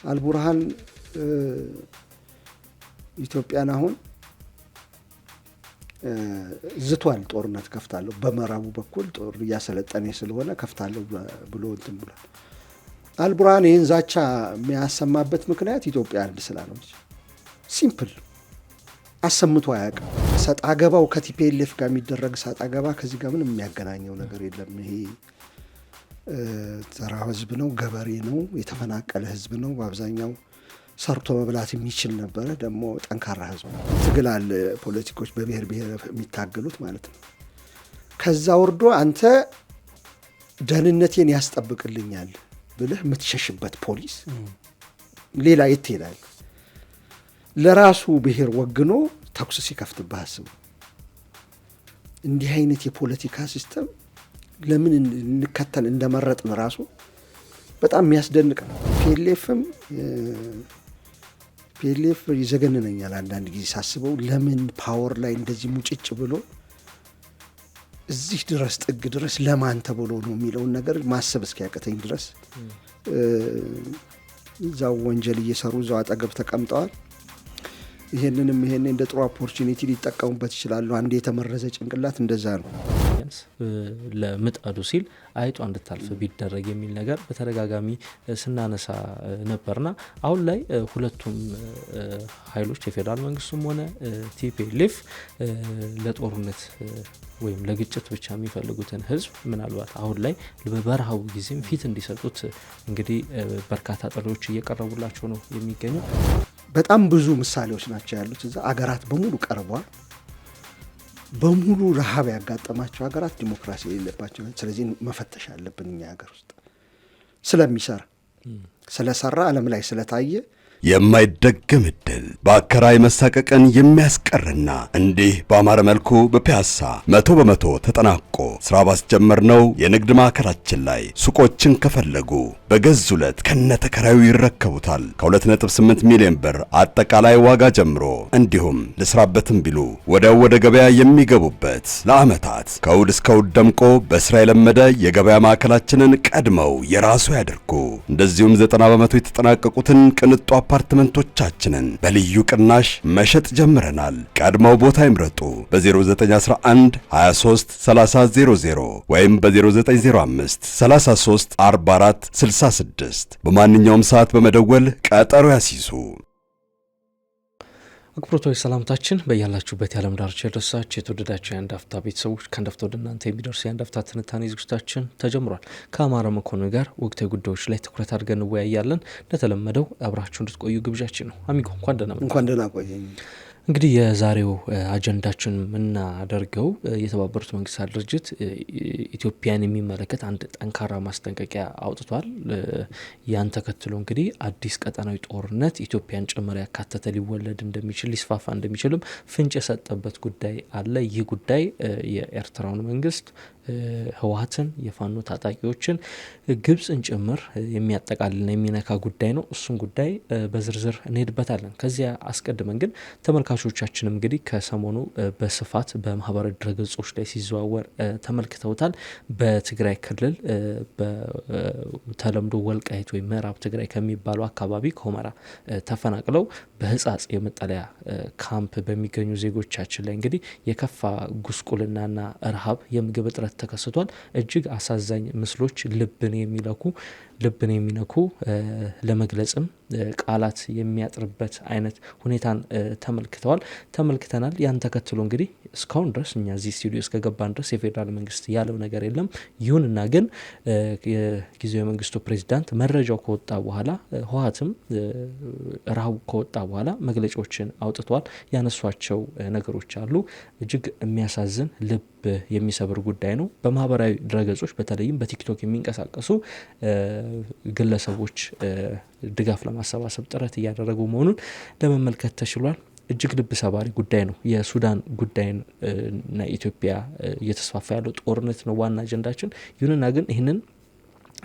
አልቡርሃን ኢትዮጵያን አሁን ዝቷል ጦርነት ከፍታለሁ በመራቡ በኩል ጦር ያሰለጠነ ስለሆነ ከፍታለሁ ብሎ እንትን ብሏል። አልቡርሃን ይህን ዛቻ የሚያሰማበት ምክንያት ኢትዮጵያ አንድ ስላለች ሲምፕል አሰምቶ አያውቅም። ሰጣ ገባው ከቲፒኤልኤፍ ጋር የሚደረግ ሰጣ ገባ ከዚህ ጋር ምንም የሚያገናኘው ነገር የለም። ይሄ ተራ ህዝብ ነው፣ ገበሬ ነው፣ የተፈናቀለ ህዝብ ነው። በአብዛኛው ሰርቶ መብላት የሚችል ነበረ። ደግሞ ጠንካራ ህዝብ ነው። ትግል አለ፣ ፖለቲኮች በብሔር ብሔር የሚታገሉት ማለት ነው። ከዛ ወርዶ አንተ ደህንነቴን ያስጠብቅልኛል ብለህ የምትሸሽበት ፖሊስ ሌላ የት ይላል? ለራሱ ብሔር ወግኖ ተኩስ ሲከፍትብህ አስቡ። እንዲህ አይነት የፖለቲካ ሲስተም ለምን እንከተል እንደመረጥን ራሱ በጣም የሚያስደንቅ ነው። ፒኤልኤፍ ይዘገንነኛል አንዳንድ ጊዜ ሳስበው። ለምን ፓወር ላይ እንደዚህ ሙጭጭ ብሎ እዚህ ድረስ ጥግ ድረስ ለማን ተብሎ ነው የሚለውን ነገር ማሰብ እስኪያቀተኝ ድረስ እዛው ወንጀል እየሰሩ እዛው አጠገብ ተቀምጠዋል። ይሄንን እንደ ጥሩ ኦፖርቹኒቲ ሊጠቀሙበት ይችላሉ። አንድ የተመረዘ ጭንቅላት እንደዛ ነው። ለምጣዱ ሲል አይጧ እንድታልፍ ቢደረግ የሚል ነገር በተደጋጋሚ ስናነሳ ነበርና አሁን ላይ ሁለቱም ኃይሎች የፌዴራል መንግስቱም ሆነ ቲፒኤልኤፍ ለጦርነት ወይም ለግጭት ብቻ የሚፈልጉትን ህዝብ ምናልባት አሁን ላይ በበረሃው ጊዜም ፊት እንዲሰጡት እንግዲህ በርካታ ጥሪዎች እየቀረቡላቸው ነው የሚገኙ። በጣም ብዙ ምሳሌዎች ናቸው ያሉት። እዛ አገራት በሙሉ ቀርበዋል። በሙሉ ረሃብ ያጋጠማቸው ሀገራት ዲሞክራሲ የሌለባቸው። ስለዚህ መፈተሽ አለብን እኛ ሀገር ውስጥ ስለሰራ ዓለም ላይ ስለታየ የማይደገም እድል በአከራይ መሳቀቅን የሚያስቀርና እንዲህ በአማረ መልኩ በፒያሳ 100% ተጠናቆ ስራ ባስጀመርነው የንግድ ማዕከላችን ላይ ሱቆችን ከፈለጉ በገዙለት ከነተከራዩ ይረከቡታል። ከ2.8 ሚሊዮን ብር አጠቃላይ ዋጋ ጀምሮ እንዲሁም ልስራበትም ቢሉ ወዲያው ወደ ገበያ የሚገቡበት ለዓመታት ከእሁድ እስከ እሁድ ደምቆ በስራ የለመደ የገበያ ማዕከላችንን ቀድመው የራሱ ያድርጉ። እንደዚሁም 90% የተጠናቀቁትን ቅንጡ አፓርትመንቶቻችንን በልዩ ቅናሽ መሸጥ ጀምረናል። ቀድመው ቦታ ይምረጡ። በ0911 23 3000 ወይም በ0905 33 44 66 በማንኛውም ሰዓት በመደወል ቀጠሮ ያስይዙ። አክብሮታዊ ሰላምታችን በያላችሁበት የዓለም ዳርቻ የደረሳችሁ የተወደዳችሁ የአንድ አፍታ ቤተሰቦች ከአንድ አፍታ ወደ እናንተ የሚደርስ የአንድ አፍታ ትንታኔ ዝግጅታችን ተጀምሯል። ከአማረ መኮንን ጋር ወቅታዊ ጉዳዮች ላይ ትኩረት አድርገን እንወያያለን። እንደተለመደው አብራችሁ እንድትቆዩ ግብዣችን ነው። አሚጎ እንኳን ደህና ቆየኝ። እንግዲህ የዛሬው አጀንዳችን የምናደርገው የተባበሩት መንግስታት ድርጅት ኢትዮጵያን የሚመለከት አንድ ጠንካራ ማስጠንቀቂያ አውጥቷል። ያን ተከትሎ እንግዲህ አዲስ ቀጠናዊ ጦርነት ኢትዮጵያን ጭምር ያካተተ ሊወለድ እንደሚችል ሊስፋፋ እንደሚችልም ፍንጭ የሰጠበት ጉዳይ አለ። ይህ ጉዳይ የኤርትራውን መንግስት፣ ህወሓትን፣ የፋኖ ታጣቂዎችን፣ ግብጽን ጭምር የሚያጠቃልልና የሚነካ ጉዳይ ነው። እሱን ጉዳይ በዝርዝር እንሄድበታለን። ከዚያ አስቀድመን ግን ተመልካቾቻችንም እንግዲህ ከሰሞኑ በስፋት በማህበራዊ ድረገጾች ላይ ሲዘዋወር ተመልክተውታል። በትግራይ ክልል በተለምዶ ወልቃይት ወይም ምዕራብ ትግራይ ከሚባለው አካባቢ ከሁመራ ተፈናቅለው በህጻጽ የመጠለያ ካምፕ በሚገኙ ዜጎቻችን ላይ እንግዲህ የከፋ ጉስቁልናና ረሃብ፣ የምግብ እጥረት ተከስቷል። እጅግ አሳዛኝ ምስሎች ልብን የሚነኩ ለመግለጽም ቃላት የሚያጥርበት አይነት ሁኔታን ተመልክተናል። ያን ተከትሎ እንግዲህ እስካሁን ድረስ እኛ እዚህ ስቱዲዮ እስከገባን ድረስ የፌዴራል መንግስት ያለው ነገር የለም። ይሁንና ግን የጊዜያዊ መንግስቱ ፕሬዚዳንት መረጃው ከወጣ በኋላ ህወሓትም ረሃቡ ከወጣ በኋላ መግለጫዎችን አውጥተዋል። ያነሷቸው ነገሮች አሉ። እጅግ የሚያሳዝን ልብ የሚሰብር ጉዳይ ነው። በማህበራዊ ድረገጾች በተለይም በቲክቶክ የሚንቀሳቀሱ ግለሰቦች ድጋፍ ለማሰባሰብ ጥረት እያደረጉ መሆኑን ለመመልከት ተችሏል። እጅግ ልብ ሰባሪ ጉዳይ ነው። የሱዳን ጉዳይና ኢትዮጵያ እየተስፋፋ ያለው ጦርነት ነው ዋና አጀንዳችን። ይሁንና ግን ይህንን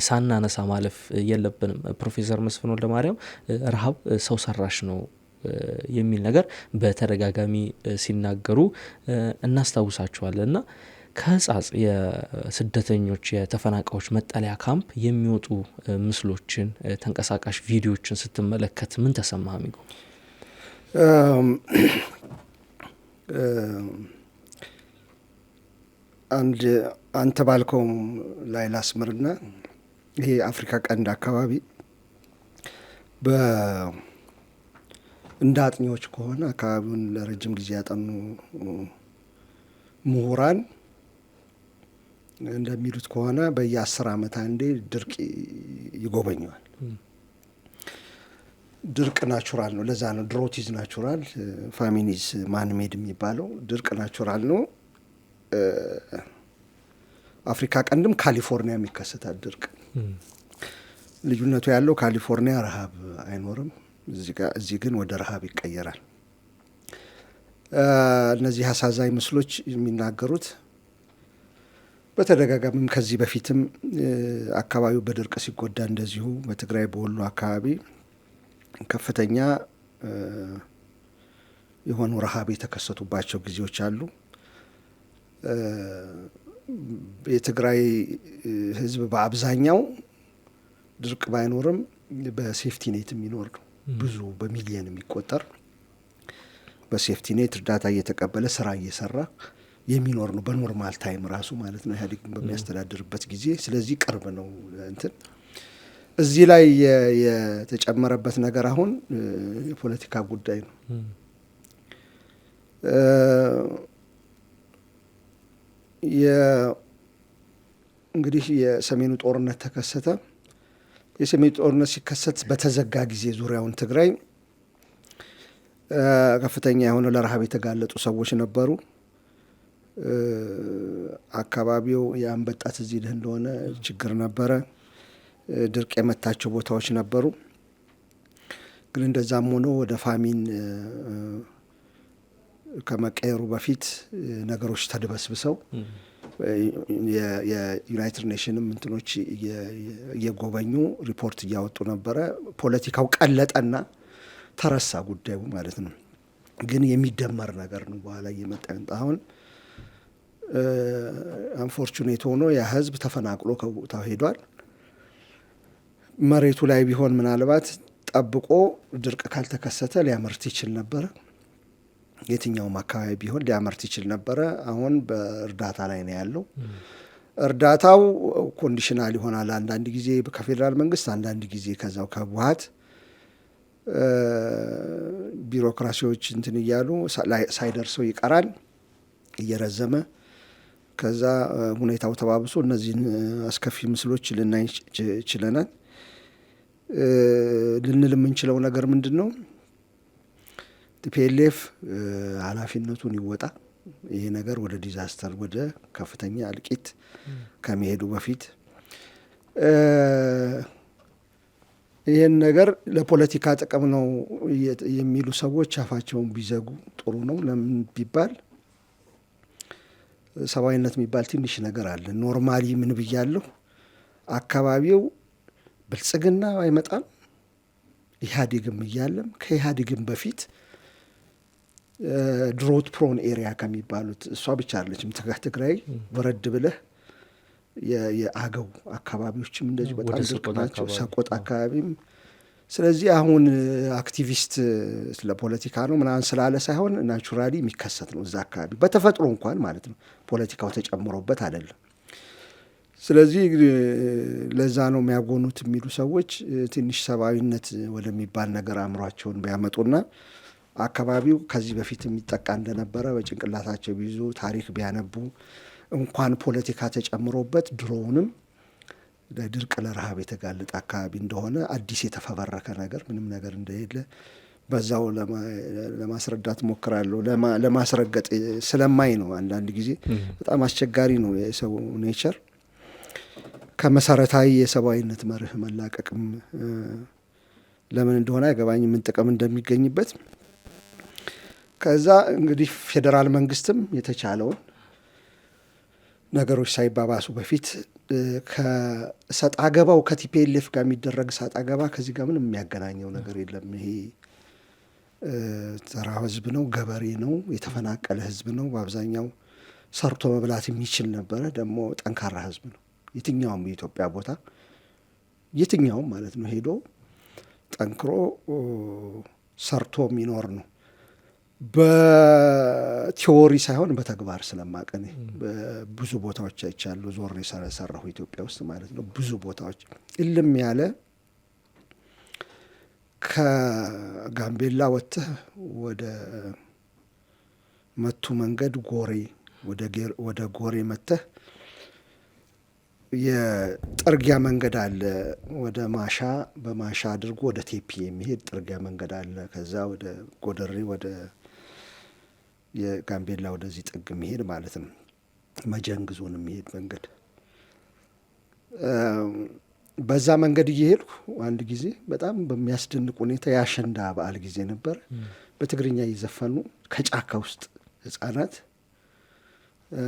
ሳናነሳ ማለፍ የለብንም። ፕሮፌሰር መስፍን ወልደማርያም ረሃብ ሰው ሰራሽ ነው የሚል ነገር በተደጋጋሚ ሲናገሩ እናስታውሳቸዋለን እና ከህጻጽ የስደተኞች የተፈናቃዮች መጠለያ ካምፕ የሚወጡ ምስሎችን ተንቀሳቃሽ ቪዲዮዎችን ስትመለከት ምን ተሰማህ አሚጎ? አንተ ባልከውም ላይ ላስምርና ይሄ አፍሪካ ቀንድ አካባቢ እንደ አጥኚዎች ከሆነ አካባቢውን ለረጅም ጊዜ ያጠኑ ምሁራን እንደሚሉት ከሆነ በየ10 ዓመት አንዴ ድርቅ ይጎበኘዋል። ድርቅ ናቹራል ነው። ለዛ ነው ድሮት ኢዝ ናቹራል ፋሚኒዝ ማንሜድ የሚባለው። ድርቅ ናቹራል ነው። አፍሪካ ቀንድም ካሊፎርኒያ የሚከሰታል ድርቅ። ልዩነቱ ያለው ካሊፎርኒያ ረሃብ አይኖርም፣ እዚህ ግን ወደ ረሃብ ይቀየራል። እነዚህ አሳዛኝ ምስሎች የሚናገሩት በተደጋጋሚም ከዚህ በፊትም አካባቢው በድርቅ ሲጎዳ እንደዚሁ በትግራይ በወሎ አካባቢ ከፍተኛ የሆኑ ረሃብ የተከሰቱባቸው ጊዜዎች አሉ። የትግራይ ሕዝብ በአብዛኛው ድርቅ ባይኖርም በሴፍቲ ኔት የሚኖር ነው። ብዙ በሚሊየን የሚቆጠር በሴፍቲ ኔት እርዳታ እየተቀበለ ስራ እየሰራ የሚኖር ነው። በኖርማል ታይም ራሱ ማለት ነው፣ ኢህአዴግ በሚያስተዳድርበት ጊዜ። ስለዚህ ቅርብ ነው እንትን እዚህ ላይ የተጨመረበት ነገር አሁን የፖለቲካ ጉዳይ ነው። እንግዲህ የሰሜኑ ጦርነት ተከሰተ። የሰሜኑ ጦርነት ሲከሰት በተዘጋ ጊዜ ዙሪያውን ትግራይ ከፍተኛ የሆነ ለረሃብ የተጋለጡ ሰዎች ነበሩ። አካባቢው የአንበጣ ትዝ ይልህ እንደሆነ ችግር ነበረ። ድርቅ የመታቸው ቦታዎች ነበሩ። ግን እንደዛም ሆኖ ወደ ፋሚን ከመቀየሩ በፊት ነገሮች ተድበስብሰው የዩናይትድ ኔሽንም እንትኖች እየጎበኙ ሪፖርት እያወጡ ነበረ። ፖለቲካው ቀለጠና ተረሳ ጉዳዩ ማለት ነው። ግን የሚደመር ነገር ነው በኋላ እየመጣ አሁን አንፎርቹኔት ሆኖ ያ ህዝብ ተፈናቅሎ ከቦታው ሄዷል። መሬቱ ላይ ቢሆን ምናልባት ጠብቆ ድርቅ ካልተከሰተ ሊያመርት ይችል ነበረ። የትኛውም አካባቢ ቢሆን ሊያመርት ይችል ነበረ። አሁን በእርዳታ ላይ ነው ያለው። እርዳታው ኮንዲሽናል ይሆናል። አንዳንድ ጊዜ ከፌዴራል መንግስት፣ አንዳንድ ጊዜ ከዛው ከህወሓት ቢሮክራሲዎች እንትን እያሉ ሳይደርሰው ይቀራል እየረዘመ። ከዛ ሁኔታው ተባብሶ እነዚህን አስከፊ ምስሎች ልናይ ችለናል። ልንል የምንችለው ነገር ምንድን ነው? ቲፒኤልኤፍ ኃላፊነቱን ይወጣ። ይሄ ነገር ወደ ዲዛስተር ወደ ከፍተኛ እልቂት ከመሄዱ በፊት ይህን ነገር ለፖለቲካ ጥቅም ነው የሚሉ ሰዎች አፋቸውን ቢዘጉ ጥሩ ነው። ለምን ቢባል ሰብአዊነት የሚባል ትንሽ ነገር አለ። ኖርማሊ ምን ብያለሁ፣ አካባቢው ብልጽግና አይመጣም ኢህአዴግም እያለም ከኢህአዴግም በፊት ድሮት ፕሮን ኤሪያ ከሚባሉት እሷ ብቻ አለችም። ትግራይ ወረድ ብለህ የአገው አካባቢዎችም እንደዚህ በጣም ድርቅ ናቸው። ሰቆጥ አካባቢም። ስለዚህ አሁን አክቲቪስት ስለ ፖለቲካ ነው ምናምን ስላለ ሳይሆን ናቹራሊ የሚከሰት ነው እዛ አካባቢ በተፈጥሮ እንኳን ማለት ነው፣ ፖለቲካው ተጨምሮበት አይደለም። ስለዚህ ለዛ ነው የሚያጎኑት የሚሉ ሰዎች ትንሽ ሰብአዊነት ወደሚባል ነገር አእምሯቸውን ቢያመጡና አካባቢው ከዚህ በፊት የሚጠቃ እንደነበረ በጭንቅላታቸው ቢይዙ ታሪክ ቢያነቡ እንኳን ፖለቲካ ተጨምሮበት ድሮውንም ለድርቅ ለረሃብ የተጋለጠ አካባቢ እንደሆነ አዲስ የተፈበረከ ነገር ምንም ነገር እንደሌለ በዛው ለማስረዳት ሞክራለሁ። ለማስረገጥ ስለማይ ነው። አንዳንድ ጊዜ በጣም አስቸጋሪ ነው የሰው ኔቸር ከመሰረታዊ የሰብአዊነት መርህ መላቀቅም ለምን እንደሆነ አይገባኝ፣ ምን ጥቅም እንደሚገኝበት። ከዛ እንግዲህ ፌዴራል መንግስትም የተቻለውን ነገሮች ሳይባባሱ በፊት ከሰጣ ገባው ከቲፒኤልኤፍ ጋር የሚደረግ ሰጣ ገባ ከዚህ ጋር ምንም የሚያገናኘው ነገር የለም። ይሄ ተራ ህዝብ ነው፣ ገበሬ ነው፣ የተፈናቀለ ህዝብ ነው። በአብዛኛው ሰርቶ መብላት የሚችል ነበረ። ደግሞ ጠንካራ ህዝብ ነው። የትኛውም የኢትዮጵያ ቦታ የትኛውም ማለት ነው ሄዶ ጠንክሮ ሰርቶ የሚኖር ነው። በቲዎሪ ሳይሆን በተግባር ስለማቀኔ ብዙ ቦታዎች አይቻሉ። ዞሬ ሰራሁ ኢትዮጵያ ውስጥ ማለት ነው። ብዙ ቦታዎች እልም ያለ ከጋምቤላ ወጥተህ ወደ መቱ መንገድ ጎሬ ወደ ጎሬ መጥተህ የጥርጊያ መንገድ አለ። ወደ ማሻ በማሻ አድርጎ ወደ ቴፒ የሚሄድ ጥርጊያ መንገድ አለ። ከዛ ወደ ጎደሬ ወደ የጋምቤላ ወደዚህ ጥግ የሚሄድ ማለት ነው። መጀንግዞን የሚሄድ መንገድ በዛ መንገድ እየሄድኩ አንድ ጊዜ በጣም በሚያስደንቅ ሁኔታ የአሸንዳ በዓል ጊዜ ነበር። በትግርኛ እየዘፈኑ ከጫካ ውስጥ ህጻናት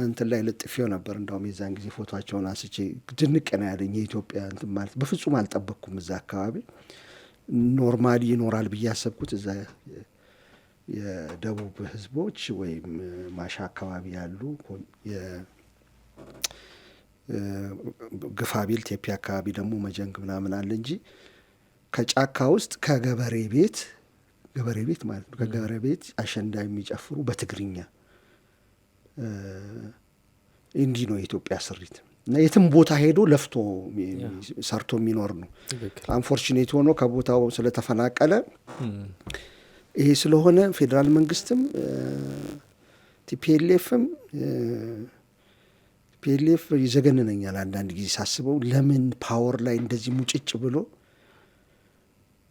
እንትን ላይ ለጥፌው ነበር። እንዳውም የዛን ጊዜ ፎቶቸውን አንስቼ ድንቅ ነው ያለኝ። የኢትዮጵያ እንትን ማለት በፍጹም አልጠበቅኩም። እዛ አካባቢ ኖርማሊ ይኖራል ብዬ ያሰብኩት እዛ የደቡብ ህዝቦች ወይም ማሻ አካባቢ ያሉ ግፋቢል ቴፒ አካባቢ ደግሞ መጀንግ ምናምን አለ እንጂ ከጫካ ውስጥ ከገበሬ ቤት ማለት ነው ከገበሬ ቤት አሸንዳ የሚጨፍሩ በትግርኛ እንዲህ ነው የኢትዮጵያ ስሪት። እና የትም ቦታ ሄዶ ለፍቶ ሰርቶ የሚኖር ነው። አንፎርቹኔት ሆኖ ከቦታው ስለተፈናቀለ ይሄ ስለሆነ ፌዴራል መንግስትም ቲፒኤልኤፍም ፒኤልኤፍ ይዘገንነኛል አንዳንድ ጊዜ ሳስበው። ለምን ፓወር ላይ እንደዚህ ሙጭጭ ብሎ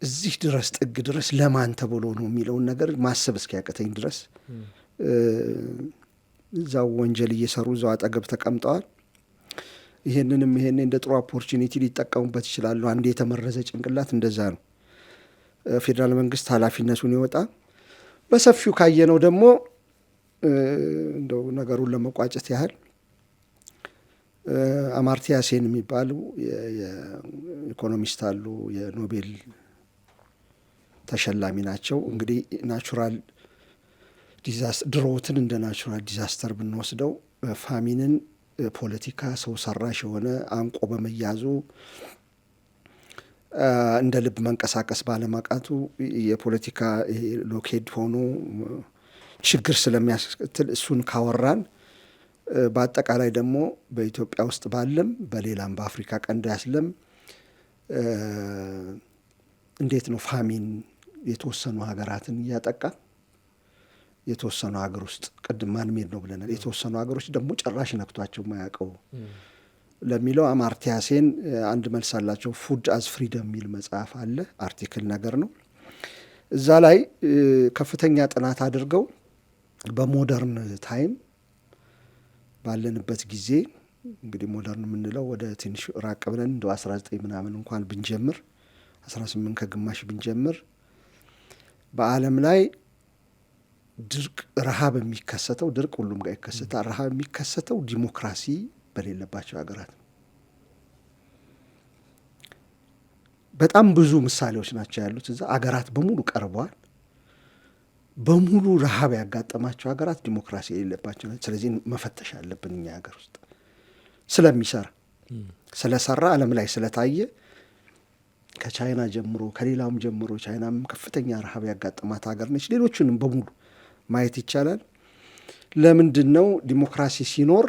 እዚህ ድረስ ጥግ ድረስ ለማን ተብሎ ነው የሚለውን ነገር ማሰብ እስኪያቅተኝ ድረስ እዛው ወንጀል እየሰሩ እዛው አጠገብ ተቀምጠዋል። ይሄንን እንደ ጥሩ ኦፖርቹኒቲ ሊጠቀሙበት ይችላሉ። አንድ የተመረዘ ጭንቅላት እንደዛ ነው። ፌዴራል መንግስት ኃላፊነቱን ይወጣ። በሰፊው ካየነው ደግሞ እንደው ነገሩን ለመቋጨት ያህል አማርቲያ ሴን የሚባሉ የኢኮኖሚስት አሉ። የኖቤል ተሸላሚ ናቸው። እንግዲህ ናቹራል ዲዛስተር ድሮውትን እንደ ናቹራል ዲዛስተር ብንወስደው ፋሚንን ፖለቲካ ሰው ሰራሽ የሆነ አንቆ በመያዙ እንደ ልብ መንቀሳቀስ ባለማቃቱ የፖለቲካ ሎኬድ ሆኖ ችግር ስለሚያስከትል እሱን ካወራን በአጠቃላይ ደግሞ በኢትዮጵያ ውስጥ ባለም በሌላም በአፍሪካ ቀንድ ያስለም እንዴት ነው ፋሚን የተወሰኑ ሀገራትን እያጠቃ የተወሰኑ ሀገር ውስጥ ቅድም ማንሜድ ነው ብለናል። የተወሰኑ ሀገሮች ደግሞ ጭራሽ ነክቷቸው ማያውቀው ለሚለው አማርቲያ ሴን አንድ መልስ አላቸው። ፉድ አዝ ፍሪደም የሚል መጽሐፍ አለ። አርቲክል ነገር ነው። እዛ ላይ ከፍተኛ ጥናት አድርገው በሞደርን ታይም ባለንበት ጊዜ እንግዲህ ሞደርን የምንለው ወደ ትንሽ ራቅ ብለን እንደ 19 ምናምን እንኳን ብንጀምር 18 ከግማሽ ብንጀምር በዓለም ላይ ድርቅ ረሃብ የሚከሰተው ድርቅ ሁሉም ጋር ይከሰታል። ረሃብ የሚከሰተው ዲሞክራሲ በሌለባቸው ሀገራት ነው። በጣም ብዙ ምሳሌዎች ናቸው ያሉት። እዛ አገራት በሙሉ ቀርበዋል። በሙሉ ረሃብ ያጋጠማቸው ሀገራት ዲሞክራሲ የሌለባቸው ናቸው። ስለዚህ መፈተሽ አለብን እኛ ሀገር ውስጥ ስለሚሰራ ስለሰራ ዓለም ላይ ስለታየ ከቻይና ጀምሮ ከሌላውም ጀምሮ ቻይናም ከፍተኛ ረሃብ ያጋጠማት ሀገር ነች። ሌሎቹንም በሙሉ ማየት ይቻላል። ለምንድን ነው ዲሞክራሲ ሲኖር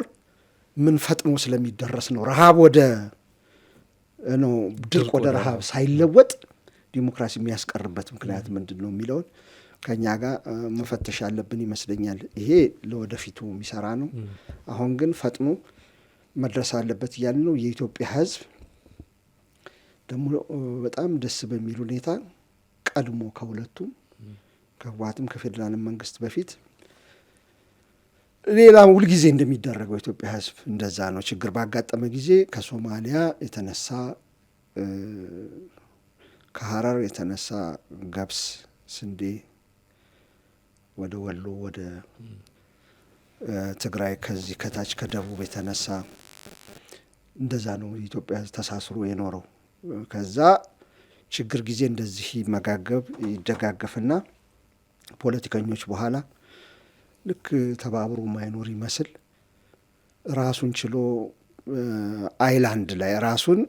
ምን ፈጥኖ ስለሚደረስ ነው። ረሃብ ወደ ነው ድርቅ ወደ ረሃብ ሳይለወጥ ዲሞክራሲ የሚያስቀርበት ምክንያት ምንድን ነው የሚለውን ከኛ ጋር መፈተሽ ያለብን ይመስለኛል። ይሄ ለወደፊቱ የሚሰራ ነው። አሁን ግን ፈጥኖ መድረስ አለበት እያልን ነው። የኢትዮጵያ ሕዝብ ደግሞ በጣም ደስ በሚል ሁኔታ ቀድሞ ከሁለቱም ከህወሓትም ከፌዴራል መንግስት በፊት ሌላም ሁልጊዜ እንደሚደረገው ኢትዮጵያ ሕዝብ እንደዛ ነው። ችግር ባጋጠመ ጊዜ ከሶማሊያ የተነሳ ከሀረር የተነሳ ገብስ፣ ስንዴ ወደ ወሎ ወደ ትግራይ ከዚህ ከታች ከደቡብ የተነሳ እንደዛ ነው የኢትዮጵያ ሕዝብ ተሳስሮ የኖረው። ከዛ ችግር ጊዜ እንደዚህ ይደጋገፍና ፖለቲከኞች በኋላ ልክ ተባብሮ ማይኖር ይመስል ራሱን ችሎ አይላንድ ላይ ራሱን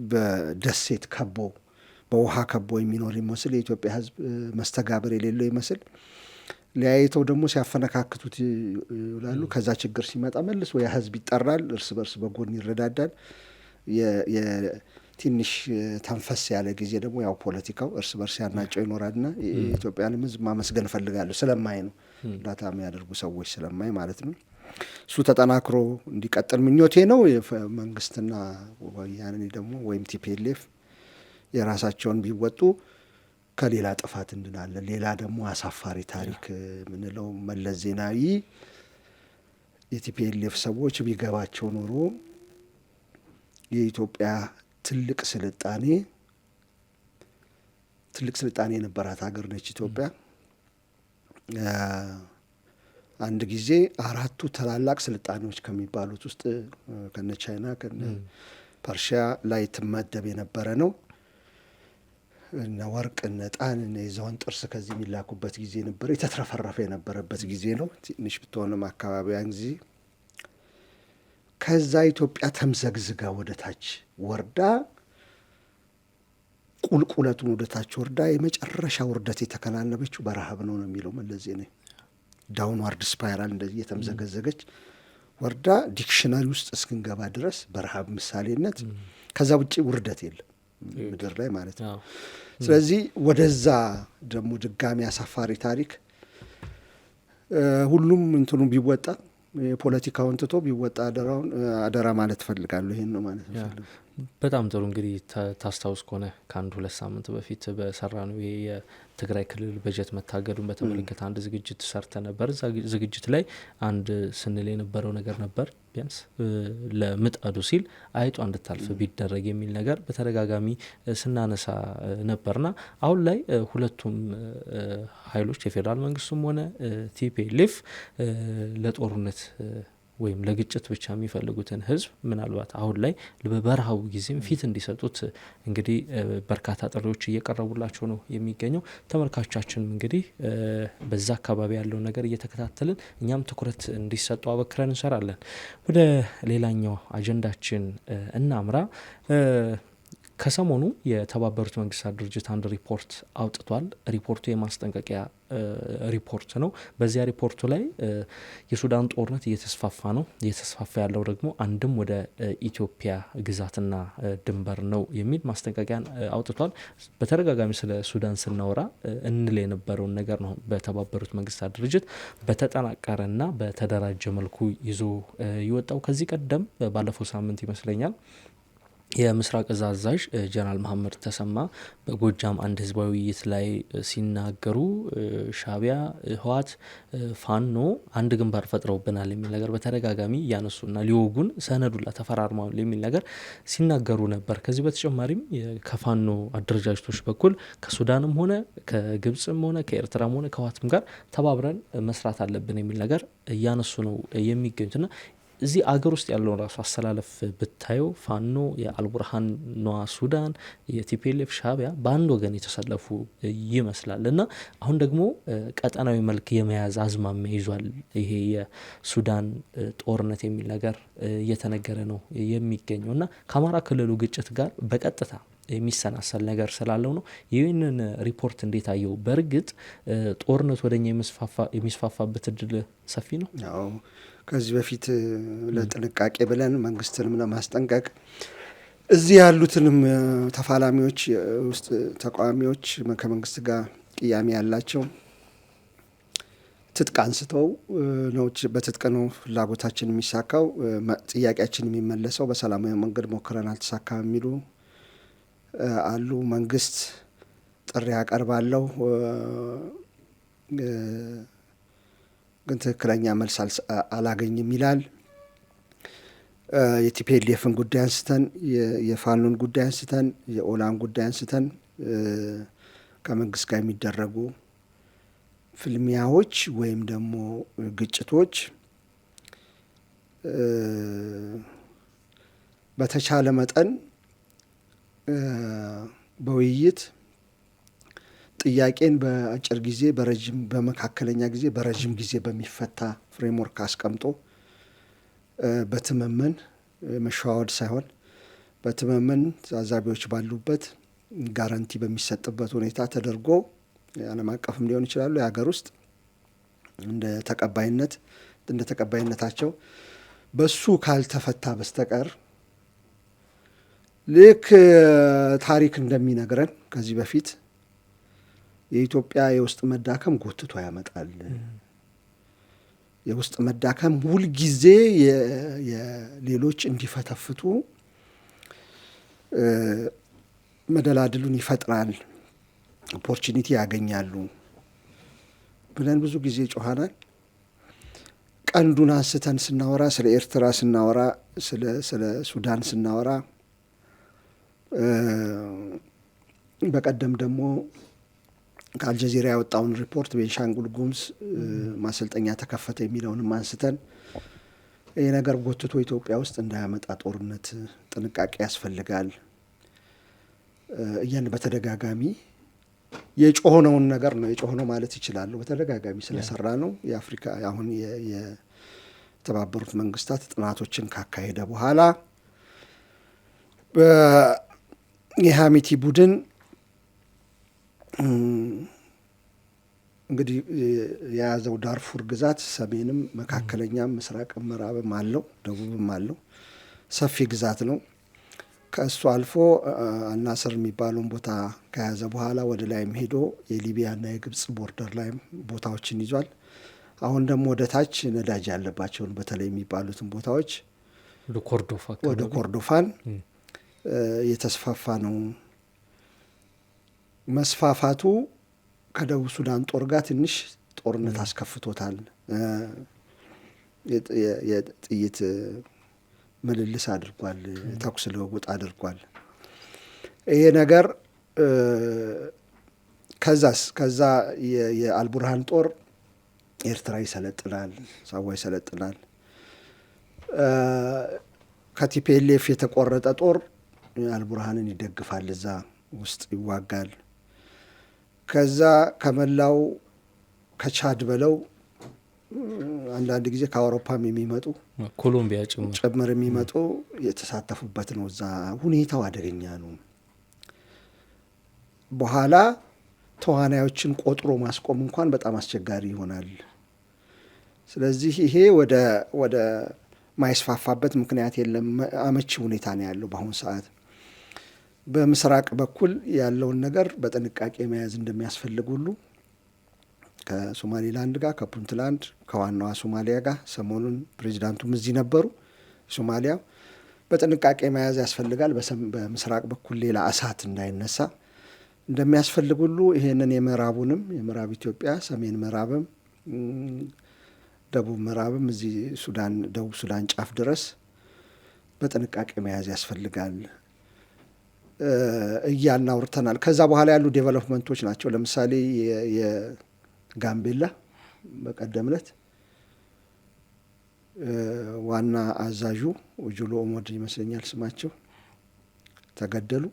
በደሴት ከቦ በውሃ ከቦ የሚኖር ይመስል የኢትዮጵያ ሕዝብ መስተጋብር የሌለው ይመስል ሊያይተው ደግሞ ሲያፈነካክቱት ይውላሉ። ከዛ ችግር ሲመጣ መልሶ ያ ሕዝብ ይጠራል፣ እርስ በርስ በጎን ይረዳዳል። የትንሽ ተንፈስ ያለ ጊዜ ደግሞ ያው ፖለቲካው እርስ በርስ ያናጨው ይኖራልና የኢትዮጵያንም ሕዝብ ማመስገን እፈልጋለሁ። ስለማይ ነው እርዳታ የሚያደርጉ ሰዎች ስለማይ ማለት ነው። እሱ ተጠናክሮ እንዲቀጥል ምኞቴ ነው። መንግስትና ወያኔ ደግሞ ወይም ቲፒኤልኤፍ የራሳቸውን ቢወጡ ከሌላ ጥፋት እንድናለን። ሌላ ደግሞ አሳፋሪ ታሪክ የምንለው መለስ ዜናዊ የቲፒኤልኤፍ ሰዎች ቢገባቸው ኖሮ የኢትዮጵያ ትልቅ ስልጣኔ የነበራት ሀገር ነች ኢትዮጵያ። አንድ ጊዜ 4ቱ ታላላቅ ስልጣኔዎች ከሚባሉት ውስጥ ከነ ቻይና ከነ ፐርሺያ ላይ ትመደብ የነበረ ነው። እነ ወርቅ እነ ዕጣን እነ የዝሆን ጥርስ ከዚህ የሚላኩበት ጊዜ ነበር። የተትረፈረፈ የነበረበት ጊዜ ነው። ትንሽ ብትሆንም አካባቢያን ጊዜ ከዛ ኢትዮጵያ ተምዘግዝጋ ወደ ታች ወርዳ ቁልቁለቱን ወደ ታች ወርዳ የመጨረሻ ውርደት የተከናነበችው በረሃብ ነው የሚለው መለስ ዜናዊ። ዳውንዋርድ ስፓይራል እንደዚህ የተምዘገዘገች ወርዳ ዲክሽነሪ ውስጥ እስክንገባ ድረስ በረሃብ ምሳሌነት፣ ከዛ ውጭ ውርደት የለም ምድር ላይ ማለት ነው። ስለዚህ ወደዛ ደግሞ ድጋሚ አሳፋሪ ታሪክ ሁሉም እንትኑ ቢወጣ የፖለቲካውን ትቶ ቢወጣ አደራ ማለት ፈልጋለሁ። ይሄን ነው ማለት ነው። በጣም ጥሩ። እንግዲህ ታስታውስ ከሆነ ከ1-2 ሳምንት በፊት በሰራ ነው ይሄ የትግራይ ክልል በጀት መታገዱን በተመለከተ አንድ ዝግጅት ሰርተ ነበር። እዛ ዝግጅት ላይ አንድ ስንል የነበረው ነገር ነበር። ቢያንስ ለምጣዱ ሲል አይጧ እንድታልፍ ቢደረግ የሚል ነገር በተደጋጋሚ ስናነሳ ነበርና አሁን ላይ ሁለቱም ኃይሎች የፌዴራል መንግስቱም ሆነ ቲፒኤልኤፍ ለጦርነት ወይም ለግጭት ብቻ የሚፈልጉትን ህዝብ ምናልባት አሁን ላይ በበረሃቡ ጊዜም ፊት እንዲሰጡት እንግዲህ በርካታ ጥሪዎች እየቀረቡላቸው ነው የሚገኘው። ተመልካቾቻችንም እንግዲህ በዛ አካባቢ ያለውን ነገር እየተከታተልን እኛም ትኩረት እንዲሰጡ አበክረን እንሰራለን። ወደ ሌላኛው አጀንዳችን እናምራ። ከሰሞኑ የተባበሩት መንግስታት ድርጅት አንድ ሪፖርት አውጥቷል። ሪፖርቱ የማስጠንቀቂያ ሪፖርት ነው። በዚያ ሪፖርቱ ላይ የሱዳን ጦርነት እየተስፋፋ ነው፣ እየተስፋፋ ያለው ደግሞ አንድም ወደ ኢትዮጵያ ግዛትና ድንበር ነው የሚል ማስጠንቀቂያን አውጥቷል። በተደጋጋሚ ስለ ሱዳን ስናወራ እንል የነበረውን ነገር ነው በተባበሩት መንግስታት ድርጅት በተጠናቀረና በተደራጀ መልኩ ይዞ ይወጣው። ከዚህ ቀደም ባለፈው ሳምንት ይመስለኛል የምስራቅ እዝ አዛዥ ጀነራል መሐመድ ተሰማ በጎጃም አንድ ህዝባዊ ውይይት ላይ ሲናገሩ ሻዕቢያ፣ ህወሓት፣ ፋኖ አንድ ግንባር ፈጥረውብናል የሚል ነገር በተደጋጋሚ እያነሱና ሊወጉን ሰነዱላ ተፈራርመዋል የሚል ነገር ሲናገሩ ነበር። ከዚህ በተጨማሪም ከፋኖ አደረጃጀቶች በኩል ከሱዳንም ሆነ ከግብጽም ሆነ ከኤርትራም ሆነ ከህወሓትም ጋር ተባብረን መስራት አለብን የሚል ነገር እያነሱ ነው የሚገኙትና እዚህ አገር ውስጥ ያለውን ራሱ አሰላለፍ ብታየው ፋኖ የአልቡርሃን ነዋ ሱዳን፣ የቲፒኤልኤፍ ሻዕቢያ በአንድ ወገን የተሰለፉ ይመስላል እና አሁን ደግሞ ቀጠናዊ መልክ የመያዝ አዝማሚያ ይዟል። ይሄ የሱዳን ጦርነት የሚል ነገር እየተነገረ ነው የሚገኘው እና ከአማራ ክልሉ ግጭት ጋር በቀጥታ የሚሰናሰል ነገር ስላለው ነው። ይህንን ሪፖርት እንዴት አየው? በእርግጥ ጦርነት ወደኛ የሚስፋፋበት እድል ሰፊ ነው? ያው ከዚህ በፊት ለጥንቃቄ ብለን መንግስትንም ለማስጠንቀቅ እዚህ ያሉትንም ተፋላሚዎች ውስጥ ተቃዋሚዎች ከመንግስት ጋር ቅያሜ ያላቸው ትጥቅ አንስተው ነው፣ በትጥቅ ነው ፍላጎታችን የሚሳካው፣ ጥያቄያችን የሚመለሰው በሰላማዊ መንገድ ሞክረን አልተሳካም የሚሉ አሉ። መንግስት ጥሪ ያቀርባለሁ ግን ትክክለኛ መልስ አላገኝም ይላል። የቲፒኤልኤፍን ጉዳይ አንስተን፣ የፋኖን ጉዳይ አንስተን፣ የኦላን ጉዳይ አንስተን ከመንግስት ጋር የሚደረጉ ፍልሚያዎች ወይም ደግሞ ግጭቶች በተቻለ መጠን በውይይት ጥያቄን በአጭር ጊዜ በመካከለኛ ጊዜ በረዥም ጊዜ በሚፈታ ፍሬምወርክ አስቀምጦ በትመመን መሸዋወድ ሳይሆን በትመመን ታዛቢዎች ባሉበት ጋራንቲ በሚሰጥበት ሁኔታ ተደርጎ ዓለም አቀፍም ሊሆን ይችላሉ የሀገር ውስጥ እንደ ተቀባይነታቸው በሱ ካልተፈታ በስተቀር ልክ ታሪክ እንደሚነግረን ከዚህ በፊት የኢትዮጵያ የውስጥ መዳከም ጎትቶ ያመጣል። የውስጥ መዳከም ሁልጊዜ የሌሎች እንዲፈተፍቱ መደላድሉን ይፈጥራል፣ ኦፖርቹኒቲ ያገኛሉ ብለን ብዙ ጊዜ ጮኸናል። ቀንዱን አንስተን ስናወራ፣ ስለ ኤርትራ ስናወራ፣ ስለ ሱዳን ስናወራ፣ በቀደም ደግሞ ከአልጀዚራ ያወጣውን ሪፖርት ቤንሻንጉል ጉሙዝ ማሰልጠኛ ተከፈተ የሚለውንም አንስተን ይህ ነገር ጎትቶ ኢትዮጵያ ውስጥ እንዳያመጣ ጦርነት ጥንቃቄ ያስፈልጋል እያን በተደጋጋሚ የጮኸነውን ነገር ነው። የጮኸነው ማለት ይችላሉ። በተደጋጋሚ ስለሰራ ነው። የአፍሪካ አሁን የተባበሩት መንግስታት ጥናቶችን ካካሄደ በኋላ የሀሚቲ ቡድን እንግዲህ የያዘው ዳርፉር ግዛት ሰሜንም መካከለኛም ምስራቅም ምዕራብም አለው ደቡብም አለው ሰፊ ግዛት ነው። ከእሱ አልፎ አልናስር የሚባለውን ቦታ ከያዘ በኋላ ወደ ላይም ሄዶ የሊቢያና የግብጽ ቦርደር ላይም ቦታዎችን ይዟል። አሁን ደግሞ ወደ ታች ነዳጅ ያለባቸውን በተለይ የሚባሉትን ቦታዎች ወደ ኮርዶፋን የተስፋፋ ነው። መስፋፋቱ ከደቡብ ሱዳን ጦር ጋር ትንሽ ጦርነት አስከፍቶታል። የጥይት ምልልስ አድርጓል፣ ተኩስ ልውውጥ አድርጓል። ይሄ ነገር ከዛ የአልቡርሃን ጦር ኤርትራ ይሰለጥናል፣ ሳዋ ይሰለጥናል። ከቲፒኤልኤፍ የተቆረጠ ጦር አልቡርሃንን ይደግፋል፣ እዛ ውስጥ ይዋጋል። ከዛ ከመላው ከቻድ በለው አንዳንድ ጊዜ ከአውሮፓም የሚመጡ ኮሎምቢያ ጭምር የሚመጡ የተሳተፉበት ነው። እዛ ሁኔታው አደገኛ ነው። በኋላ ተዋናዮችን ቆጥሮ ማስቆም እንኳን በጣም አስቸጋሪ ይሆናል። ስለዚህ ይሄ ወደ ማይስፋፋበት ምክንያት የለም። አመቺ ሁኔታ ነው ያለው በአሁኑ ሰዓት። በምስራቅ በኩል ያለውን ነገር በጥንቃቄ መያዝ እንደሚያስፈልግ ሁሉ ከሶማሌላንድ ጋር ከፑንትላንድ ከዋናዋ ሶማሊያ ጋር ሰሞኑን ፕሬዚዳንቱም እዚህ ነበሩ። ሶማሊያ በጥንቃቄ መያዝ ያስፈልጋል። በምስራቅ በኩል ሌላ እሳት እንዳይነሳ እንደሚያስፈልግ ሁሉ ይሄንን የምዕራቡንም የምዕራብ ኢትዮጵያ ሰሜን ምዕራብም ደቡብ ምዕራብም እዚህ ሱዳን ደቡብ ሱዳን ጫፍ ድረስ በጥንቃቄ መያዝ ያስፈልጋል እያልን አውርተናል። ከዛ በኋላ ያሉ ዴቨሎፕመንቶች ናቸው። ለምሳሌ የጋምቤላ በቀደም ዕለት ዋና አዛዡ ኡጁሎ ኦሞድ ይመስለኛል ስማቸው ተገደሉ።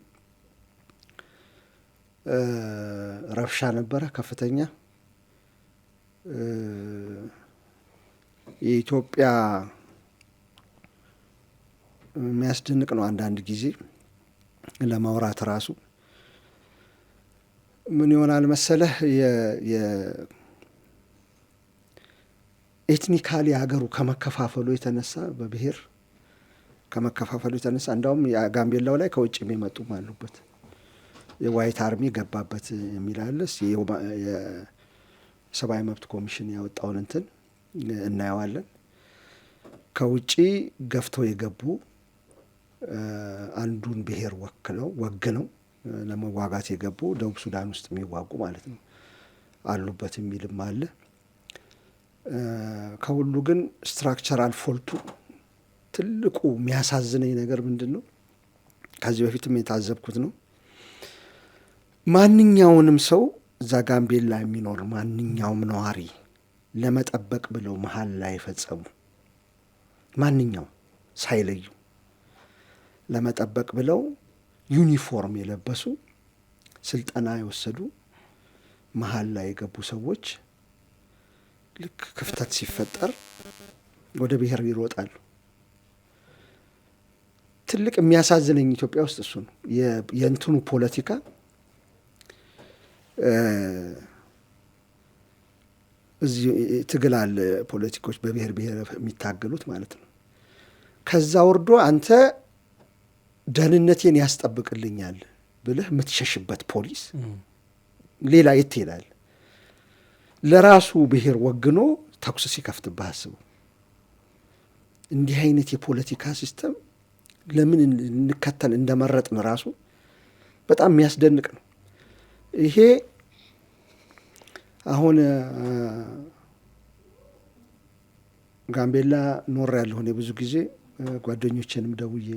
ረብሻ ነበረ ከፍተኛ። የኢትዮጵያ የሚያስደንቅ ነው አንዳንድ ጊዜ ለማውራት ራሱ ምን ይሆናል መሰለህ ኤትኒካሊ ሀገሩ ከመከፋፈሉ የተነሳ በብሔር ከመከፋፈሉ የተነሳ እንዳውም የጋምቤላው ላይ ከውጭ የሚመጡም አሉበት። የዋይት አርሚ ገባበት የሚላለስ የሰብአዊ መብት ኮሚሽን ያወጣውን እንትን እናየዋለን። ከውጭ ገፍተው የገቡ አንዱን ብሔር ወግነው ለመዋጋት የገቡ ደቡብ ሱዳን ውስጥ የሚዋጉ ማለት ነው አሉበት የሚልም አለ። ከሁሉ ግን ስትራክቸራል ፎልቱ ትልቁ የሚያሳዝነኝ ነገር ምንድን ነው? ከዚህ በፊትም የታዘብኩት ነው። ማንኛውንም ሰው እዛ ጋምቤላ የሚኖር ማንኛውም ነዋሪ ለመጠበቅ ብለው መሀል ላይ የፈጸሙ ማንኛውም ሳይለዩ ለመጠበቅ ብለው ዩኒፎርም የለበሱ ስልጠና የወሰዱ መሀል ላይ የገቡ ሰዎች ልክ ክፍተት ሲፈጠር ወደ ብሔር ይሮጣሉ። ትልቅ የሚያሳዝነኝ ኢትዮጵያ ውስጥ እሱ ነው። የእንትኑ ፖለቲካ እዚህ ትግል አለ፣ ፖለቲኮች በብሔር ብሔር የሚታገሉት ማለት ነው። ከዛ ወርዶ አንተ ደህንነቴን ያስጠብቅልኛል ብለህ የምትሸሽበት ፖሊስ ሌላ የት ይላል? ለራሱ ብሔር ወግኖ ተኩስ ሲከፍትብህ አስቡ። እንዲህ አይነት የፖለቲካ ሲስተም ለምን እንከተል እንደመረጥን ራሱ በጣም የሚያስደንቅ ነው። ይሄ አሁን ጋምቤላ ኖር ያለሁ እኔ ብዙ ጊዜ ጓደኞቼንም ደውዬ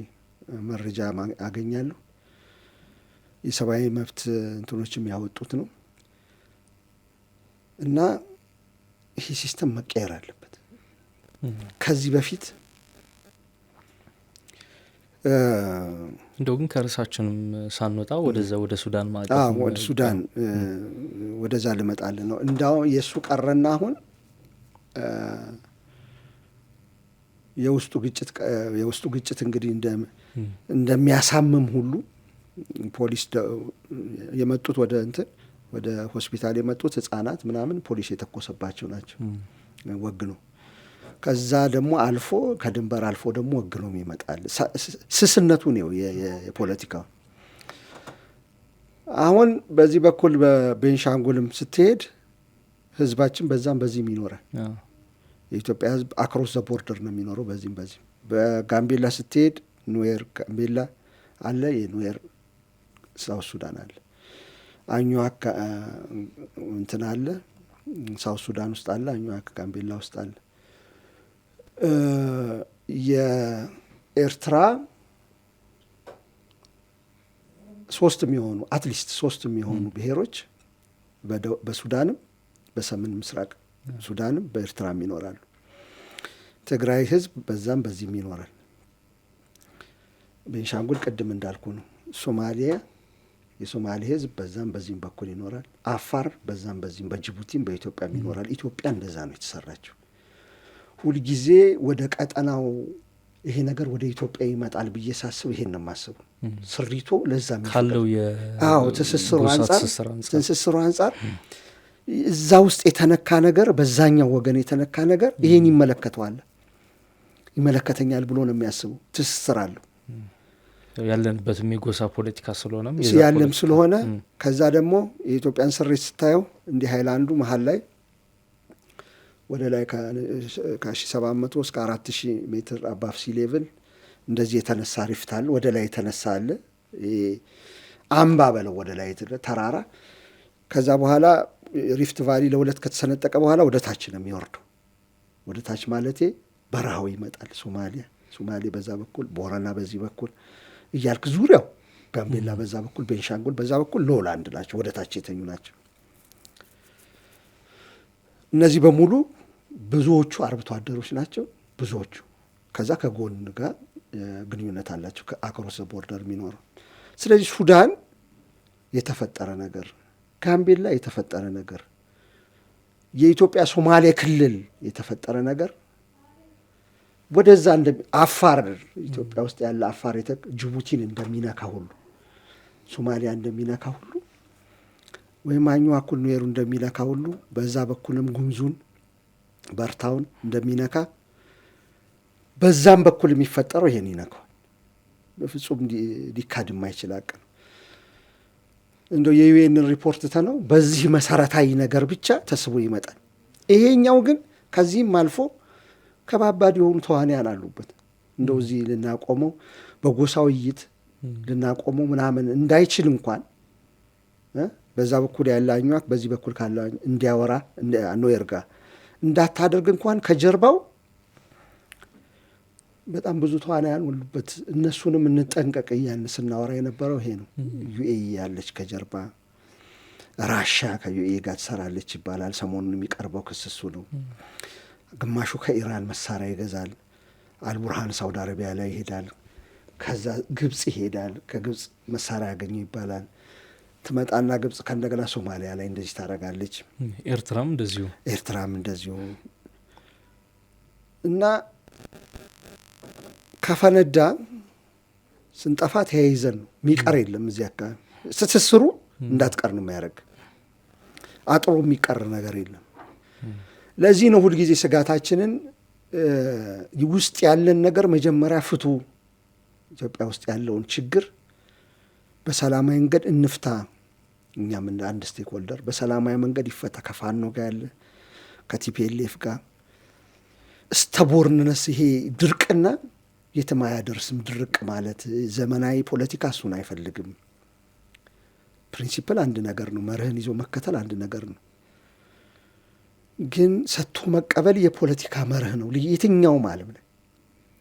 መረጃ አገኛለሁ። የሰብአዊ መብት እንትኖችም ያወጡት ነው እና ይሄ ሲስተም መቀየር አለበት። ከዚህ በፊት እንደው ግን ከርሳችንም ሳንወጣ ወደዛ ወደ ሱዳን ማለት ወደ ሱዳን ወደዛ ልመጣልን ነው። እንዳው የእሱ ቀረና አሁን የውስጡ ግጭት እንግዲህ እንደሚያሳምም ሁሉ ፖሊስ የመጡት ወደ ሆስፒታል የመጡት ህጻናት ምናምን ፖሊስ የተኮሰባቸው ናቸው ወግኖ። ከዛ ደግሞ አልፎ ከድንበር አልፎ ደግሞ ወግኖ ይመጣል። ስስነቱ ነው የፖለቲካው። አሁን በዚህ በኩል በቤንሻንጉልም ስትሄድ ህዝባችን በዛም በዚህም ይኖራል። የኢትዮጵያ ህዝብ አክሮስ ዘ ቦርደር ነው የሚኖረው በዚህም በዚህም። በጋምቤላ ስትሄድ ኑዌር ጋምቤላ አለ፣ የኑዌር ሳውት ሱዳን አለ፣ አኝዋክ እንትን አለ ሳውት ሱዳን ውስጥ አለ፣ አኝዋክ ጋምቤላ ውስጥ አለ። የኤርትራ አትሊስት ሶስት የሚሆኑ ብሔሮች በሱዳንም በሰሜን ምስራቅ ሱዳንም በኤርትራም ይኖራሉ። ትግራይ ህዝብ በዛም በዚህም ይኖራል። ቤንሻንጉል ቅድም እንዳልኩ ነው። ሶማሊያ የሶማሌ ህዝብ በዛም በዚህም በኩል ይኖራል። አፋር በዛም በዚህም በጅቡቲም በኢትዮጵያም ይኖራል። ኢትዮጵያ እንደዛ ነው የተሰራችው። ሁልጊዜ ወደ ቀጠናው ይሄ ነገር ወደ ኢትዮጵያ ይመጣል ብዬ ሳስብ ይሄን ነው የማስበው። ስሪቶ ለዛ ካለው ትስስሩ አንጻር እዛ ውስጥ የተነካ ነገር በዛኛው ወገን የተነካ ነገር ይሄን ይመለከተኛል ብሎ ነው የሚያስቡ። ትስስር አለው ያለንበትም የጎሳ ፖለቲካ ስለሆነ ከዛ ደግሞ የኢትዮጵያን ስሪት ስታየው እንዲህ ሃይላንዱ መሀል ላይ ወደ ላይ ከ1700 እስከ 4000 ሜትር አባፍ ሲ ሌቭል እንደዚህ የተነሳ ሪፍት አለ። ወደ ላይ የተነሳ አለ አምባ በለው ወደ ላይ ተራራ። ከዛ በኋላ ሪፍት ቫሊ ለሁለት ከተሰነጠቀ በኋላ ወደ ታች ነው የሚወርደው። ወደ ታች ማለቴ በረሃው ይመጣል። ሶማሌ በዛ በኩል፣ ቦረና በዚህ በኩል እያልክ ዙሪያው ጋምቤላ በዛ በኩል፣ ቤንሻንጉል በዛ በኩል ሎላንድ ናቸው፣ ወደ ታች የተኙ ናቸው። እነዚህ በሙሉ ብዙዎቹ አርብቶ አደሮች ናቸው ብዙዎቹ። ከዛ ከጎን ጋር ግንኙነት አላቸው ከአክሮስ ቦርደር የሚኖረው። ስለዚህ ሱዳን የተፈጠረ ነገር፣ ጋምቤላ የተፈጠረ ነገር፣ የኢትዮጵያ ሶማሌ ክልል የተፈጠረ ነገር ወደዛ አፋር ኢትዮጵያ ውስጥ ያለ አፋር ጅቡቲን እንደሚነካ ሁሉ ሶማሊያ እንደሚነካ ሁሉ ወይም አኝዋኩል ኑዌሩ እንደሚነካ ሁሉ በዛ በኩልም ጉምዙን በርታውን እንደሚነካ በዛም በኩል የሚፈጠረው ይሄን ይነካል። በፍጹም ሊካድ የማይችል አቅ ነው። እንደው የዩኤንን ሪፖርት ተነው በዚህ መሰረታዊ ነገር ብቻ ተስቦ ይመጣል። ይሄኛው ግን ከዚህም አልፎ ከባባድ የሆኑ ተዋንያን አሉበት። እንደው እዚህ ልናቆመው በጎሳ ውይይት ልናቆመው ምናምን እንዳይችል እንኳን በዛ በኩል ያለ አኝዋክ በዚህ በኩል ካለ እንዲያወራ ኑዌር ጋር እንዳታደርግ እንኳን ከጀርባው በጣም ብዙ ተዋናያን ሁሉበት። እነሱንም እንጠንቀቅ እያን ስናወራ የነበረው ይሄ ነው። ዩኤኢ ያለች ከጀርባ፣ ራሻ ከዩኤኢ ጋር ትሰራለች ይባላል። ሰሞኑን የሚቀርበው ክስ እሱ ነው። ግማሹ ከኢራን መሳሪያ ይገዛል። አልቡርሃን ሳውዲ አረቢያ ላይ ይሄዳል። ከዛ ግብጽ ይሄዳል። ከግብጽ መሳሪያ ያገኙ ይባላል። ትመጣና ግብጽ ከእንደገና ሶማሊያ ላይ እንደዚህ ታደርጋለች። ኤርትራም እንደዚሁ እና ከፈነዳ ስንጠፋ ተያይዘን ነው የሚቀር የለም። እዚህ አካባቢ ስትስሩ እንዳትቀር ነው የሚያደርግ። አጥሮ የሚቀር ነገር የለም። ለዚህ ነው ሁልጊዜ ስጋታችንን ውስጥ ያለን ነገር መጀመሪያ ፍቱ፣ ኢትዮጵያ ውስጥ ያለውን ችግር በሰላማዊ መንገድ እንፍታ። እኛም እንደ አንድ ስቴክ ሆልደር በሰላማዊ መንገድ ይፈታ። ከፋኖ ጋር ያለ ከቲፒኤልኤፍ ጋር ስተቦርንነስ ይሄ ድርቅና የትም አያደርስም። ድርቅ ማለት ዘመናዊ ፖለቲካ እሱን አይፈልግም። ፕሪንሲፕል አንድ ነገር ነው፣ መርህን ይዞ መከተል አንድ ነገር ነው። ግን ሰጥቶ መቀበል የፖለቲካ መርህ ነው። የትኛውም ዓለም ላይ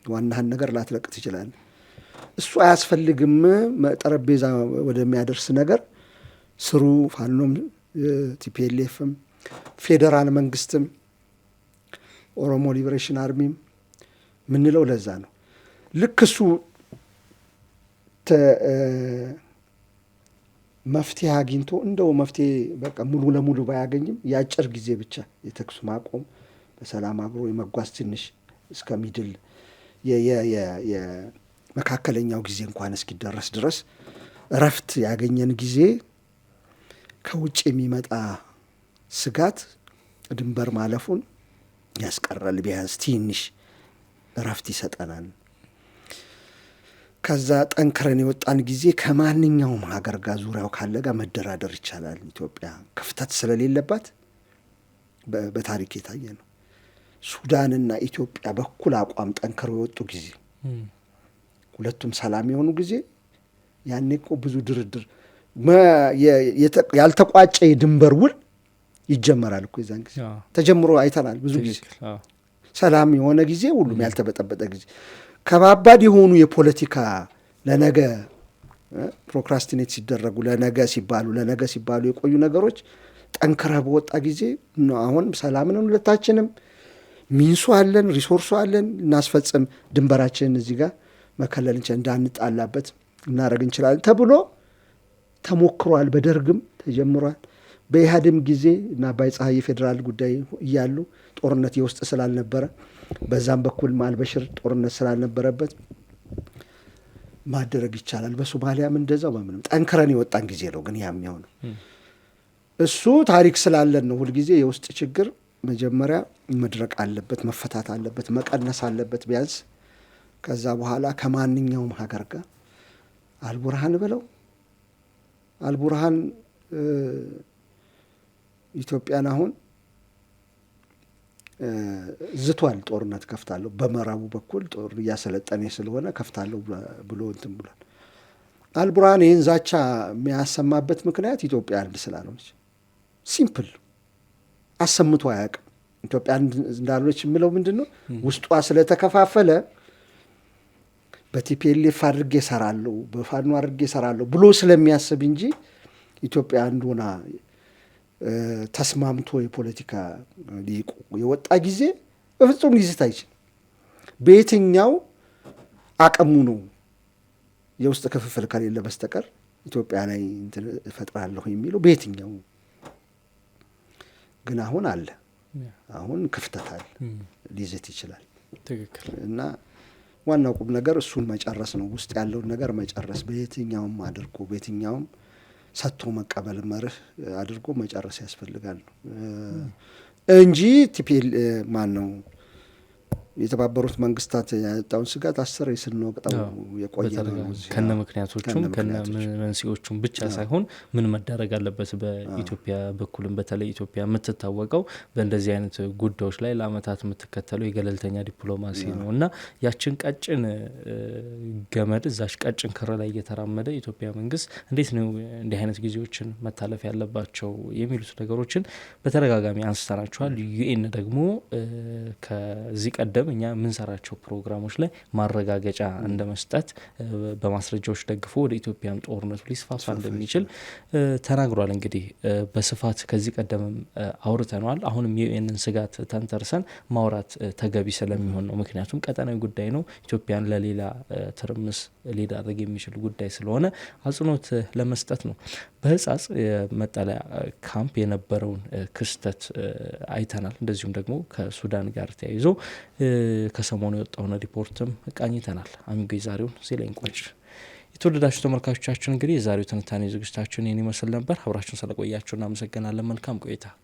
ዋናህን ነገር ላትለቅ ትችላለህ። እሱ አያስፈልግም። ጠረጴዛ ወደሚያደርስ ነገር ስሩ። ፋኖም ቲፒኤልኤፍም ፌዴራል መንግስትም ኦሮሞ ሊበሬሽን አርሚም ምንለው ለዛ ነው። ልክ እሱ መፍትሄ አግኝቶ እንደው መፍትሄ በቃ ሙሉ ለሙሉ ባያገኝም የአጭር ጊዜ ብቻ የተኩስ ማቆም በሰላም አብሮ የመጓዝ ትንሽ እስከሚድል የመካከለኛው ጊዜ እንኳን እስኪደረስ ድረስ እረፍት ያገኘን ጊዜ ከውጭ የሚመጣ ስጋት ድንበር ማለፉን ያስቀራል። ቢያንስ ትንሽ እረፍት ይሰጠናል። ከዛ ጠንክረን የወጣን ጊዜ ከማንኛውም ሀገር ጋር ዙሪያው ካለ ጋር መደራደር ይቻላል። ኢትዮጵያ ክፍተት ስለሌለባት በታሪክ የታየ ነው። ሱዳንና ኢትዮጵያ በኩል አቋም ጠንክረው የወጡ ጊዜ፣ ሁለቱም ሰላም የሆኑ ጊዜ፣ ያኔ እኮ ብዙ ድርድር ያልተቋጨ የድንበር ውል ይጀመራል እኮ የዛን ጊዜ ተጀምሮ አይተናል። ብዙ ጊዜ ሰላም የሆነ ጊዜ፣ ሁሉም ያልተበጠበጠ ጊዜ፣ ከባባድ የሆኑ የፖለቲካ ለነገ ፕሮክራስቲኔት ሲደረጉ ለነገ ሲባሉ የቆዩ ነገሮች ጠንክረህ በወጣ ጊዜ ነው። አሁን ሰላም ነው፣ ሁለታችንም ሚንሱ አለን፣ ሪሶርሱ አለን፣ እናስፈጽም፣ ድንበራችንን እዚህ ጋር መከለል እንዳንጣላበት እናደርግ እንችላለን ተብሎ ተሞክሯል። በደርግም ተጀምሯል። በኢህአዴም ጊዜ እና አባይ ፀሐይ የፌዴራል ጉዳይ እያሉ ጦርነት የውስጥ ስላልነበረ በዛም በኩል አልበሽር ጦርነት ስላልነበረበት ማደረግ ይቻላል። በሶማሊያም እንደዛው በምንም ጠንክረን የወጣን ጊዜ ነው። ግን ያም የሆነው እሱ ታሪክ ስላለን ነው። ሁልጊዜ የውስጥ ችግር መጀመሪያ መድረቅ አለበት፣ መፈታት አለበት፣ መቀነስ አለበት ቢያንስ። ከዛ በኋላ ከማንኛውም ሀገር ጋር አልቡርሃን ብለው አልቡርሃን ኢትዮጵያን አሁን ዝቷል። ጦርነት ከፍታለሁ በምዕራቡ በኩል ጦር እያሰለጠነ ስለሆነ ከፍታለሁ ብሎ እንትን ብሏል። አልቡርሃን ይህን ዛቻ የሚያሰማበት ምክንያት ኢትዮጵያ አንድ ስላልሆነች ሲምፕል አሰምቶ አያውቅም። ኢትዮጵያ አንድ እንዳልሆነች የምለው ምንድን ነው? ውስጧ ስለተከፋፈለ በቲፒኤልኤፍ አድርጌ እሰራለሁ፣ በፋኖ አድርጌ እሰራለሁ ብሎ ስለሚያስብ እንጂ ኢትዮጵያ አንድ ሆና ተስማምቶ የፖለቲካ ሊቁ የወጣ ጊዜ በፍጹም ሊዝት አይችልም። በየትኛው አቅሙ ነው የውስጥ ክፍፍል ከሌለ በስተቀር ኢትዮጵያ ላይ እፈጥራለሁ የሚለው በየትኛው ግን አሁን አለ። አሁን ክፍተት አለ፣ ሊዝት ይችላል። ትክክል። እና ዋናው ቁም ነገር እሱን መጨረስ ነው። ውስጥ ያለውን ነገር መጨረስ በየትኛውም አድርጎ በየትኛውም ሰጥቶ መቀበል መርህ አድርጎ መጨረስ ያስፈልጋል እንጂ ቲፒኤል ማን ነው የተባበሩት መንግስታት ያወጣውን ስጋት 10 ስንወቅጠው የቆየ ነው። ከነ ምክንያቶቹም ከነ መንስኤዎቹም ብቻ ሳይሆን ምን መደረግ አለበት በኢትዮጵያ በኩልም በተለይ ኢትዮጵያ የምትታወቀው በእንደዚህ አይነት ጉዳዮች ላይ ለአመታት የምትከተለው የገለልተኛ ዲፕሎማሲ ነው እና ያችን ቀጭን ገመድ እዛሽ ቀጭን ክር ላይ እየተራመደ ኢትዮጵያ መንግስት እንዴት ነው እንዲህ አይነት ጊዜዎችን መታለፍ ያለባቸው የሚሉት ነገሮችን በተደጋጋሚ አንስተናቸዋል። ዩኤን ደግሞ ከዚህ ቀደም እኛ የምንሰራቸው ፕሮግራሞች ላይ ማረጋገጫ እንደ መስጠት በማስረጃዎች ደግፎ ወደ ኢትዮጵያም ጦርነቱ ሊስፋፋ እንደሚችል ተናግሯል። እንግዲህ በስፋት ከዚህ ቀደምም አውርተነዋል። አሁንም የዩኤንን ስጋት ተንተርሰን ማውራት ተገቢ ስለሚሆን ነው። ምክንያቱም ቀጠናዊ ጉዳይ ነው፣ ኢትዮጵያን ለሌላ ትርምስ ሊዳረግ የሚችል ጉዳይ ስለሆነ አጽንኦት ለመስጠት ነው። በህጻጽ የመጠለያ ካምፕ የነበረውን ክስተት አይተናል። እንደዚሁም ደግሞ ከሱዳን ጋር ተያይዞ ከሰሞኑ የወጣውን ሪፖርትም ቃኝተናል። አሚጎ ዛሬውን እዚህ ላይ እንቋጭ። የተወደዳችሁ ተመልካቾቻችን እንግዲህ የዛሬው ትንታኔ ዝግጅታችን ይህን ይመስል ነበር። አብራችሁን ስለቆያችሁ እናመሰግናለን። መልካም ቆይታ